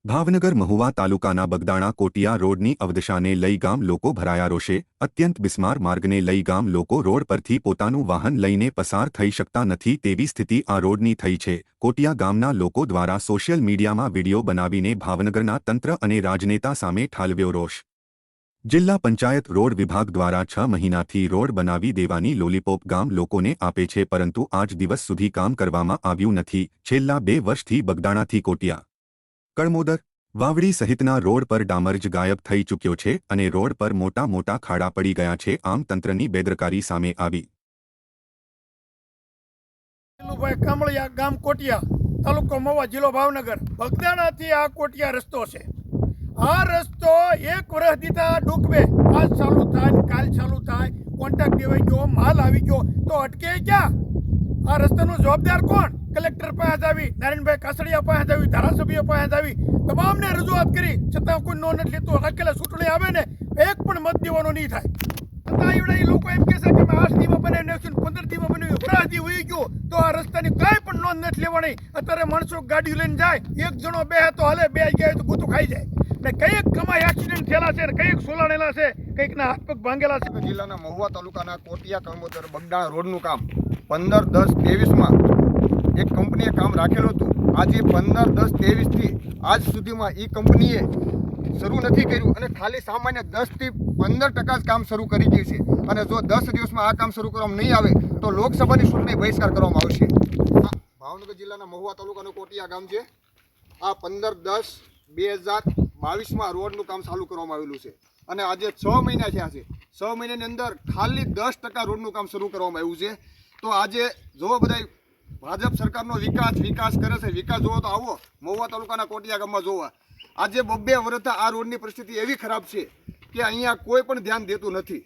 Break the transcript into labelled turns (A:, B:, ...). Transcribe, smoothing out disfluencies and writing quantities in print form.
A: ભાવનગર મહુવા તાલુકાના બગદાણા કોટિયા રોડની અવદશાને લઈ ગામ લોકો ભરાયા રોષે અત્યંત બિસ્માર માર્ગને લઈ ગામ લોકો રોડ પરથી પોતાનું વાહન લઈને પસાર થઈ શકતા નથી તેવી સ્થિતિ આ રોડની થઈ છે। કોટિયા ગામના લોકો દ્વારા સોશિયલ મીડિયામાં વિડીયો બનાવીને ભાવનગરના તંત્ર અને રાજનેતા સામે ઠાલવ્યો રોષ। જિલ્લા પંચાયત રોડ વિભાગ દ્વારા 6 મહિનાથી રોડ બનાવી દેવાની લોલીપોપ ગામ લોકોને આપે છે, પરંતુ આજ દિવસ સુધી કામ કરવામાં આવ્યું નથી। છેલ્લા 2 વર્ષથી બગદાણાથી કોટિયા કળમોદર વાવડી સહિતના રોડ પર ડામર જ ગાયબ થઈ ચૂક્યો છે અને રોડ પર મોટા મોટા ખાડા પડી ગયા છે। આમ તંત્રની બેદરકારી સામે આવી।
B: કામળિયા ગામ કોટિયા તાલુકો મહુવા જિલ્લો ભાવનગર બગદાણાથી આ કોટિયા રસ્તો છે। આ રસ્તો 1 વર્ષ દીધા ડૂબે, આજ ચાલુ થાય ને કાલ ચાલુ થાય, કોન્ટ્રાક્ટ દેવાઈ ગયો, માલ આવી ગયો તો અટકે ક્યાં? આ રસ્તાનો જવાબદાર કોણ? કલેક્ટર પાસે આવી, નારાયણભાઈ કાસડિયા પાસે આવી, ધારાસભ્ય પાસે આવી, તમામને રજૂઆત કરી છતાં કોઈ નો નથી લેતો। અકેલે ચૂંટણી આવે ને એક પણ મત દેવાનો નહીં થાય, છતાં એવડા એ લોકો એમ કહેશે કે અમે 8 દિવસ બનાવી નાખ્યું, 15 દિવસ બનાવ્યું, વરાજી વહી ગયો તો આ રસ્તાની કાંઈ પણ નોંધ નથી લેવાની। અત્યારે માણસો ગાડી લઈને જાય, એક જણો બે તો હાલે, 2 ગયા તો ગૂતું ખાઈ જાય ને કંઈક કમાઈ એક્સિડન્ટ થયેલા છે ને કંઈક સોલાણેલા છે, કંઈકના હાથ પગ ભાંગેલા છે।
C: જિલ્લાના મહુવા તાલુકાના કોટિયા કળમોદર બગદાણા રોડનું કામ 15/10/23માં એક કંપનીએ કામ રાખેલું હતું। આજે 15/10/23થી આજ સુધીમાં એ કંપનીએ શરૂ નથી કર્યું અને ખાલી સામાન્ય 10 થી 15% જ કામ શરૂ કરી ગયું છે અને જો 10 દિવસમાં આ કામ શરૂ કરવામાં નહીં આવે તો લોકસભાની ચૂંટણી બહિષ્કાર કરવામાં આવશે। ભાવનગર જિલ્લાના મહુવા તાલુકાનું કોટિયા ગામ છે। આ 15/10/2022માં રોડનું કામ ચાલુ કરવામાં આવેલું છે અને આજે 6 મહિના થયા છે। 6 મહિનાની અંદર ખાલી 10% રોડનું કામ શરૂ કરવામાં આવ્યું છે। તો આજે જો બધા ભાજપ સરકારનો વિકાસ કરે છે, વિકાસ જોવો તો આવો મહુવા તાલુકાના કોટિયા ગામમાં જોવા। આજે 2 વર્ષથી આ રોડની પરિસ્થિતિ એવી ખરાબ છે કે અહીંયા કોઈ પણ ધ્યાન દેતું નથી।